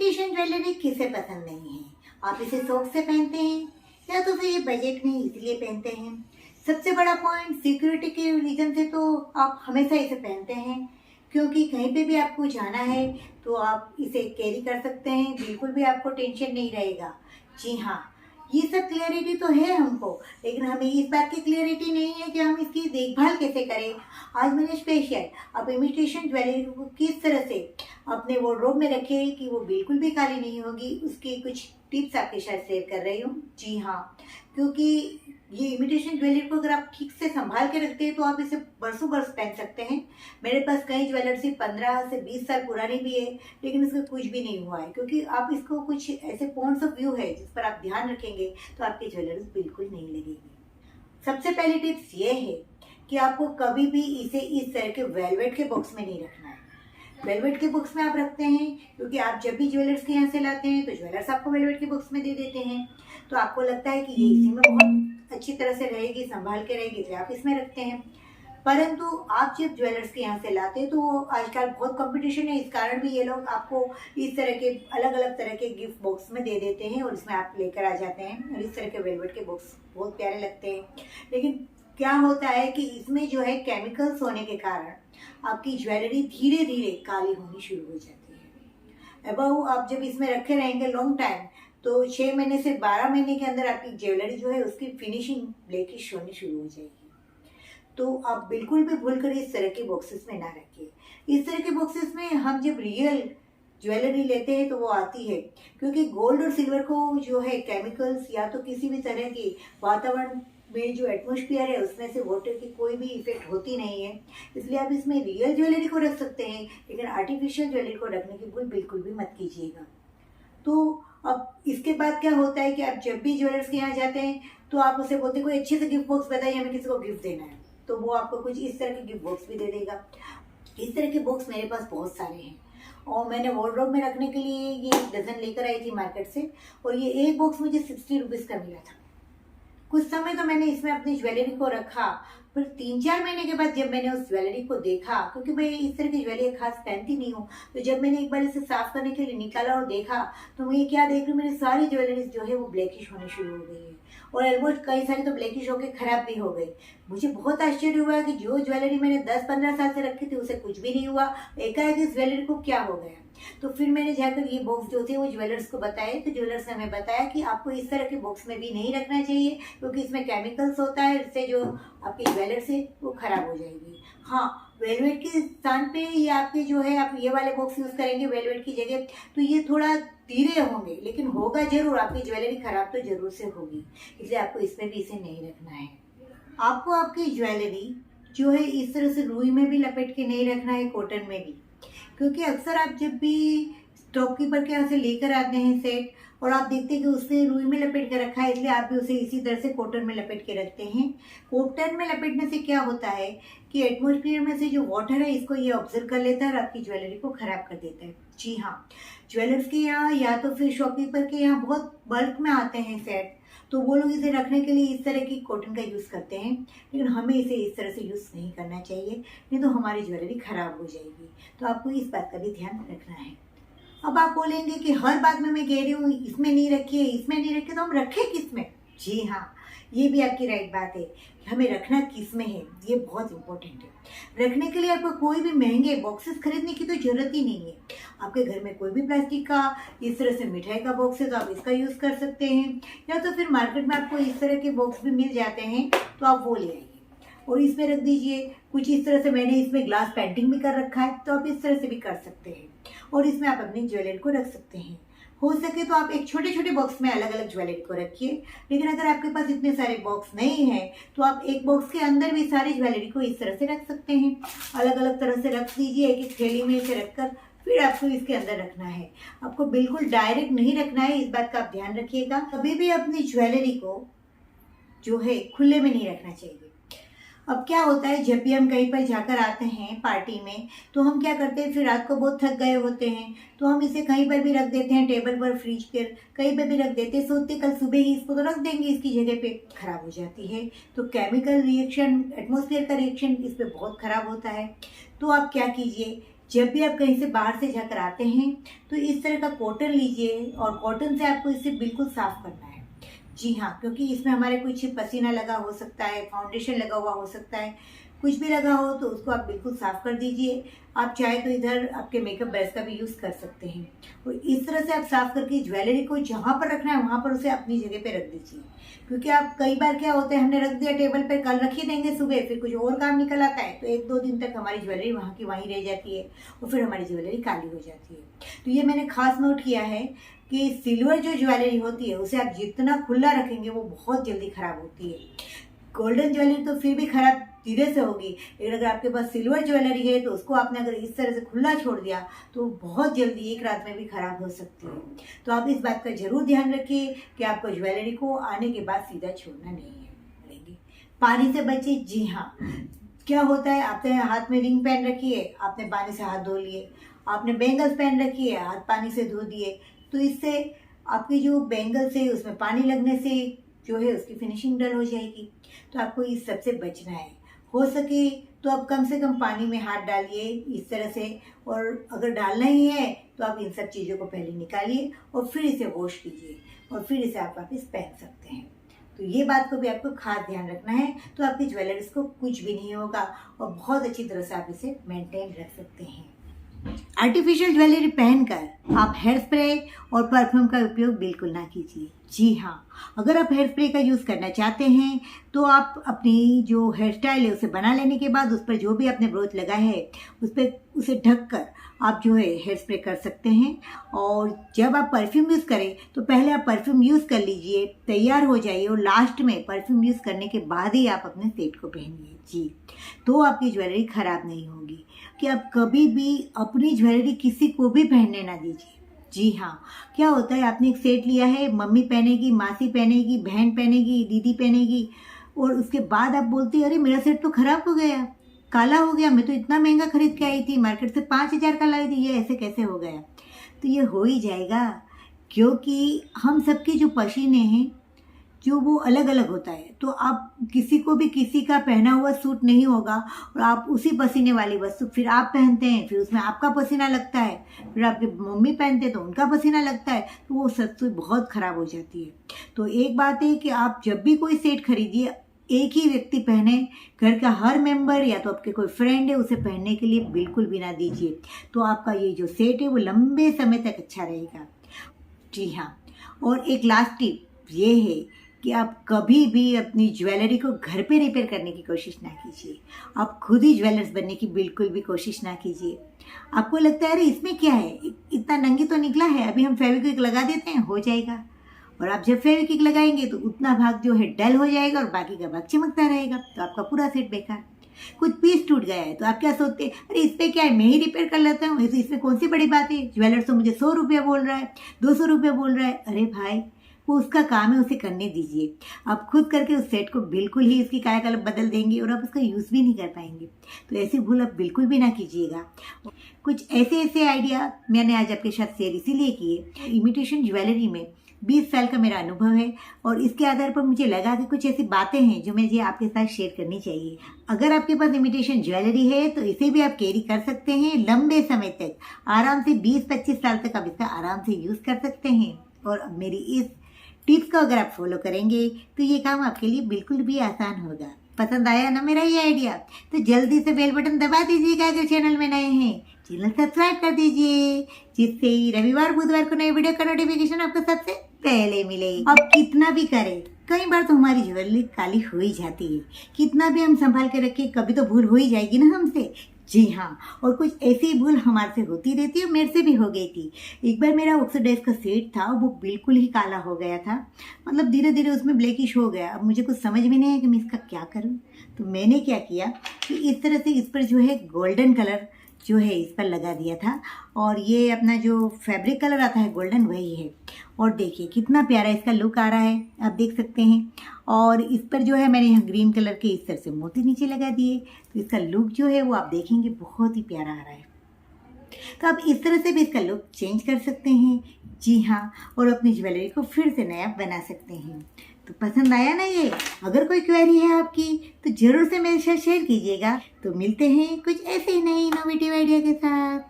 Imitation jewellery किसे पसंद नहीं है। आप इसे शौक से पहनते हैं या तो फिर ये बजट में इसलिए पहनते हैं। सबसे बड़ा पॉइंट सिक्योरिटी के रीजन से तो आप हमेशा इसे पहनते हैं, क्योंकि कहीं पे भी आपको जाना है तो आप इसे कैरी कर सकते हैं, बिल्कुल भी आपको टेंशन नहीं रहेगा। जी हाँ, ये सब क्लियरिटी तो है हमको, लेकिन हमें इस बात की क्लियरिटी नहीं है कि हम इसकी देखभाल कैसे करें। आज मैंने स्पेशल आप इमिटेशन ज्वेलरी को किस तरह से अपने वार्डरोब में रखे कि वो बिल्कुल भी काली नहीं होगी, उसकी कुछ टिप्स आपके साथ शेयर कर रही हूँ। जी हाँ, क्योंकि ये इमिटेशन ज्वेलरी को अगर आप ठीक से संभाल के रखते हैं तो आप इसे बरसों बरस पहन सकते हैं। मेरे पास कई ज्वेलर्स 15 से 20 साल पुरानी भी है, लेकिन इसका कुछ भी नहीं हुआ है, क्योंकि आप इसको कुछ ऐसे पॉइंट्स ऑफ व्यू है जिस पर आप ध्यान रखेंगे तो आपकी ज्वेलरी बिल्कुल नहीं लगेगी। सबसे पहली टिप्स ये है कि आपको कभी भी इसे इस तरह के वेलवेट के बॉक्स में नहीं रखना है। वेलवेट के बॉक्स में आप रखते हैं क्योंकि आप जब भी ज्वेलर्स के यहाँ से लाते हैं तो ज्वेलर्स आपको वेलवेट के बॉक्स में दे देते हैं, तो आपको लगता है कि ये इसी में बहुत अच्छी तरह से रहेगी, संभाल के रहेगी, इसलिए आप इसमें रखते हैं। परंतु आप जब ज्वेलर्स के यहाँ से लाते हैं तो आजकल बहुत कंपटीशन है, इस कारण भी ये लोग आपको इस तरह के अलग अलग तरह के गिफ्ट बॉक्स में दे देते हैं और इसमें आप लेकर आ जाते हैं। और इस तरह के वेलवेट के बॉक्स बहुत प्यारे लगते हैं, लेकिन क्या होता है कि इसमें जो है केमिकल्स होने के कारण आपकी ज्वेलरी धीरे धीरे काली होनी शुरू हो जाती है। अब आप जब इसमें रखे रहेंगे लॉन्ग टाइम तो 6 महीने से 12 महीने के अंदर आपकी ज्वेलरी जो है उसकी फिनिशिंग ब्लैकिश होनी शुरू हो जाएगी। तो आप बिल्कुल भी भूल कर इस तरह के बॉक्सेस में ना रखिए। इस तरह के बॉक्सेस में हम जब रियल ज्वेलरी लेते हैं तो वो आती है, क्योंकि गोल्ड और सिल्वर को जो है केमिकल्स या तो किसी भी तरह की वातावरण में जो एटमॉस्फेयर है उसमें से वाटर की कोई भी इफेक्ट होती नहीं है, इसलिए आप इसमें रियल ज्वेलरी को रख सकते हैं, लेकिन आर्टिफिशियल ज्वेलरी को रखने की भूल बिल्कुल भी मत कीजिएगा। तो अब इसके बाद क्या होता है कि आप जब भी ज्वेलर्स के यहाँ जाते हैं तो आप उसे बोलते हैं कोई अच्छे से गिफ्ट बॉक्स बताइए, हमें किसी को गिफ्ट देना है, तो वो आपको कुछ इस तरह के गिफ्ट बॉक्स भी दे देगा। इस तरह के बॉक्स मेरे पास बहुत सारे हैं और मैंने वार्डरोब में रखने के लिए ये डजन लेकर आई थी मार्केट से, और ये एक बॉक्स मुझे 60 रुपीज़ का मिला था। कुछ समय तो मैंने इसमें अपनी ज्वेलरी को रखा, फिर 3-4 महीने के बाद जब मैंने उस ज्वेलरी को देखा, क्योंकि मैं इस तरह की ज्वेलरी खास पहनती नहीं हूँ, तो जब मैंने एक बार इसे साफ करने के लिए निकाला और देखा तो मैं क्या देख रही हूँ, मेरी सारी ज्वेलरीज जो है वो ब्लैकिश होनी शुरू हो गई है और ऑलमोस्ट कई सारी तो ब्लैकिश होकर खराब भी हो गई। मुझे बहुत आश्चर्य हुआ कि जो ज्वेलरी मैंने 10-15 साल से रखी थी उसे कुछ भी नहीं हुआ, एकाएक इस ज्वेलरी को क्या हो गया। तो फिर मैंने जाकर ये बॉक्स जो थे वो ज्वेलर्स को बताए, तो ज्वेलर्स ने हमें बताया कि आपको इस तरह के बॉक्स में भी नहीं रखना चाहिए, क्योंकि इसमें केमिकल्स होता है, इससे जो आपकी ज्वेलर्स है वो खराब हो जाएगी। हाँ, वेलवेट के स्थान पे ये आपके जो है आप ये वाले बॉक्स यूज़ करेंगे वेलवेट की जगह, तो ये थोड़ा धीरे होंगे, लेकिन होगा जरूर, आपकी ज्वेलरी खराब तो जरूर से होगी, इसलिए आपको इसमें भी इसे नहीं रखना है। आपको आपकी ज्वेलरी जो है इस तरह से रुई में भी लपेट के नहीं रखना है, कॉटन में भी, क्योंकि अक्सर आप जब भी स्टॉक कीपर के यहाँ से लेकर आते हैं सेट और आप देखते हैं कि उसने रुई में लपेट के रखा है, इसलिए आप भी उसे इसी तरह से कॉटन में लपेट के रखते हैं। कॉटन में लपेटने से क्या होता है कि एटमॉस्फेयर में से जो वाटर है इसको ये ऑब्जर्व कर लेता है और आपकी ज्वेलरी को खराब कर देता है। जी हाँ, ज्वेलर्स के यहाँ या तो फिर शॉपकीपर के यहाँ बहुत बल्क में आते हैं सेट, तो वो लोग इसे रखने के लिए इस तरह की कॉटन का यूज़ करते हैं, लेकिन हमें इसे इस तरह से यूज़ नहीं करना चाहिए, नहीं तो हमारी ज्वेलरी खराब हो जाएगी। तो आपको इस बात का भी ध्यान रखना है। अब आप बोलेंगे कि हर बात में मैं कह रही हूँ इसमें नहीं रखिए, इसमें नहीं रखिए, तो हम रखें किस में। जी हाँ, ये भी आपकी राइट बात है कि हमें रखना किस में है, ये बहुत इंपॉर्टेंट है। रखने के लिए आपको कोई भी महंगे बॉक्सेस खरीदने की तो जरूरत ही नहीं है। आपके घर में कोई भी प्लास्टिक का इस तरह से मिठाई का बॉक्स है तो आप इसका यूज़ कर सकते हैं, या तो फिर मार्केट में आपको इस तरह के बॉक्स भी मिल जाते हैं तो आप वो ले आइए और इसमें रख दीजिए। कुछ इस तरह से मैंने इसमें ग्लास पेंटिंग भी कर रखा है, तो आप इस तरह से भी कर सकते हैं और इसमें आप अपनी ज्वेलरी को रख सकते हैं। हो सके तो आप एक छोटे छोटे बॉक्स में अलग अलग ज्वेलरी को रखिए, लेकिन अगर आपके पास इतने सारे बॉक्स नहीं है तो आप एक बॉक्स के अंदर भी सारी ज्वेलरी को इस तरह से रख सकते हैं। अलग अलग तरह से रख दीजिए, एक एक थैली में इसे रखकर फिर आपको इसके अंदर रखना है। आपको बिल्कुल डायरेक्ट नहीं रखना है, इस बात का आप ध्यान रखिएगा। कभी भी अपनी ज्वेलरी को जो है खुले में नहीं रखना चाहिए। अब क्या होता है, जब भी हम कहीं पर जाकर आते हैं पार्टी में तो हम क्या करते हैं, फिर रात को बहुत थक गए होते हैं तो हम इसे कहीं पर भी रख देते हैं, टेबल पर, फ्रिज पर, कहीं पर भी रख देते हैं, सोचते कल सुबह ही इसको तो रख देंगे, इसकी जगह पे खराब हो जाती है। तो केमिकल रिएक्शन, एटमॉस्फेयर का रिएक्शन इस पर बहुत खराब होता है। तो आप क्या कीजिए, जब भी आप कहीं से बाहर से जाकर आते हैं तो इस तरह का कॉटन लीजिए और कॉटन से आपको इसे बिल्कुल साफ करना है। जी हाँ, क्योंकि इसमें हमारे कुछ पसीना लगा हो सकता है, फाउंडेशन लगा हुआ हो सकता है, कुछ भी लगा हो तो उसको आप बिल्कुल साफ कर दीजिए। आप चाहे तो इधर आपके मेकअप ब्रश का भी यूज़ कर सकते हैं और इस तरह से आप साफ करके ज्वेलरी को जहाँ पर रखना है वहाँ पर उसे अपनी जगह पे रख दीजिए। क्योंकि आप कई बार क्या होता है, हमने रख दिया टेबल पे, कल रख ही देंगे सुबह, फिर कुछ और काम निकल आता है तो 1-2 दिन तक हमारी ज्वेलरी वहाँ की वहीं रह जाती है और फिर हमारी ज्वेलरी काली हो जाती है। तो ये मैंने खास नोट किया है कि सिल्वर जो ज्वेलरी होती है उसे आप जितना खुला रखेंगे वो बहुत जल्दी खराब होती है। गोल्डन ज्वेलरी तो फिर भी खराब धीरे से होगी, लेकिन अगर आपके पास सिल्वर ज्वेलरी है तो उसको आपने अगर इस तरह से खुला छोड़ दिया तो बहुत जल्दी एक रात में भी खराब हो सकती है। तो आप इस बात का जरूर ध्यान रखिए कि आपको ज्वेलरी को आने के बाद सीधा छोड़ना नहीं है। पानी से बचिए। जी हाँ, क्या होता है, आपने हाथ में रिंग पहन रखी है, आपने पानी से हाथ धो लिए, आपने बैंगल्स पहन रखी है, हाथ पानी से धो दिए, तो इससे आपकी जो बैंगल्स है उसमें पानी लगने से जो है उसकी फिनिशिंग डल हो जाएगी। तो आपको इस सब से बचना है। हो सके तो आप कम से कम पानी में हाथ डालिए इस तरह से, और अगर डालना ही है तो आप इन सब चीज़ों को पहले निकालिए और फिर इसे वॉश कीजिए और फिर इसे आप वापस पहन सकते हैं। तो ये बात को भी आपको खास ध्यान रखना है, तो आपकी ज्वेलरीज को कुछ भी नहीं होगा और बहुत अच्छी तरह से आप इसे मेंटेन रख सकते हैं। आर्टिफिशियल ज्वेलरी पहनकर आप हेयर स्प्रे और परफ्यूम का उपयोग बिल्कुल ना कीजिए। जी हाँ, अगर आप हेयर स्प्रे का यूज़ करना चाहते हैं तो आप अपनी जो हेयर स्टाइल है उसे बना लेने के बाद उस पर जो भी आपने ब्रोच लगाया है उस पर उसे ढककर आप जो है हेयर स्प्रे कर सकते हैं। और जब आप परफ्यूम यूज़ करें तो पहले आप परफ्यूम यूज़ कर लीजिए, तैयार हो जाइए और लास्ट में परफ्यूम यूज़ करने के बाद ही आप अपने सेट को पहनिए। जी, तो आपकी ज्वेलरी खराब नहीं होगी। कि आप कभी भी अपनी ज्वेलरी किसी को भी पहनने ना दीजिए। जी हाँ, क्या होता है, आपने एक सेट लिया है, मम्मी पहनेगी, मासी पहनेगी, बहन पहनेगी, दीदी पहनेगी और उसके बाद आप बोलती है अरे मेरा सेट तो खराब हो गया, काला हो गया, मैं तो इतना महंगा खरीद के आई थी, मार्केट से 5,000 का लाई थी, ये ऐसे कैसे हो गया। तो ये हो ही जाएगा, क्योंकि हम सबके जो पसीने हैं जो वो अलग अलग होता है। तो आप किसी को भी किसी का पहना हुआ सूट नहीं होगा और आप उसी पसीने वाली वस्तु फिर आप पहनते हैं, फिर उसमें आपका पसीना लगता है, फिर आपके मम्मी पहनते हैं तो उनका पसीना लगता है, तो वो वस्तु बहुत खराब हो जाती है। तो एक बात है कि आप जब भी कोई सेट खरीदिए एक ही व्यक्ति पहने, घर का हर मेंबर या तो आपके कोई फ्रेंड है उसे पहनने के लिए बिल्कुल भी ना दीजिए। तो आपका ये जो सेट है वो लंबे समय तक अच्छा रहेगा। जी हाँ, और एक लास्ट टिप ये है कि आप कभी भी अपनी ज्वेलरी को घर पे रिपेयर करने की कोशिश ना कीजिए। आप खुद ही ज्वेलर्स बनने की बिल्कुल भी कोशिश ना कीजिए। आपको लगता है अरे इसमें क्या है, इतना नंगी तो निकला है, अभी हम फेविक्विक लगा देते हैं, हो जाएगा। और आप जब फेविक्विक लगाएंगे तो उतना भाग जो है डल हो जाएगा और बाकी का भाग चमकता रहेगा, तो आपका पूरा सेट बेकार। कुछ पीस टूट गया है तो आप क्या सोचते हैं, अरे इस पर क्या है, मैं ही रिपेयर कर लेता हूँ, इसमें कौन सी बड़ी बात है, ज्वेलर तो मुझे 100 रुपया बोल रहा है, 200 रुपया बोल रहा है। अरे भाई, वो उसका काम है, उसे करने दीजिए। आप खुद करके उस सेट को बिल्कुल ही इसकी कायाकल्प बदल देंगे और आप उसका यूज़ भी नहीं कर पाएंगे। तो ऐसी भूल आप बिल्कुल भी ना कीजिएगा। कुछ ऐसे आइडिया मैंने आज आपके साथ शेयर इसीलिए किए। इमिटेशन ज्वेलरी में 20 साल का मेरा अनुभव है और इसके आधार पर मुझे लगा कि कुछ ऐसी बातें हैं जो मुझे आपके साथ शेयर करनी चाहिए। अगर आपके पास इमिटेशन ज्वेलरी है तो इसे भी आप कैरी कर सकते हैं लंबे समय तक, आराम से 20-25 साल तक आप इसका आराम से यूज़ कर सकते हैं। और मेरी इस टिप्स को अगर आप फॉलो करेंगे तो ये काम आपके लिए बिल्कुल भी आसान होगा। पसंद आया ना मेरा ये आइडिया, तो जल्दी से बेल बटन दबा दीजिएगा। अगर चैनल में नए हैं चैनल सब्सक्राइब कर दीजिए, जिससे रविवार बुधवार को नए वीडियो का नोटिफिकेशन आपको सबसे पहले मिले। अब कितना भी करें, कई बार तो हमारी ज्वेलरी काली हो ही जाती है, कितना भी हम संभाल के रखें कभी तो भूल हो ही जाएगी ना हमसे। जी हाँ, और कुछ ऐसी भूल हमारे से होती रहती है, मेरे से भी हो गई थी। एक बार मेरा ऑक्सीडाइज का सेट था, वो बिल्कुल ही काला हो गया था, मतलब धीरे धीरे उसमें ब्लैकिश हो गया। अब मुझे कुछ समझ में नहीं है कि मैं इसका क्या करूं। तो मैंने क्या किया कि इस तरह से इस पर जो है गोल्डन कलर जो है इस पर लगा दिया था, और ये अपना जो फैब्रिक कलर आता है गोल्डन वही है। और देखिए कितना प्यारा इसका लुक आ रहा है, आप देख सकते हैं। और इस पर जो है मैंने यहाँ ग्रीन कलर के इस तरह से मोती नीचे लगा दिए, तो इसका लुक जो है वो आप देखेंगे बहुत ही प्यारा आ रहा है। तो आप इस तरह से भी इसका लुक चेंज कर सकते हैं। जी हाँ, और अपनी ज्वेलरी को फिर से नया बना सकते हैं। तो पसंद आया ना ये? अगर कोई क्वेरी है आपकी तो जरूर से मेरे साथ शेयर कीजिएगा। तो मिलते हैं कुछ ऐसे ही नई इनोवेटिव आइडिया के साथ।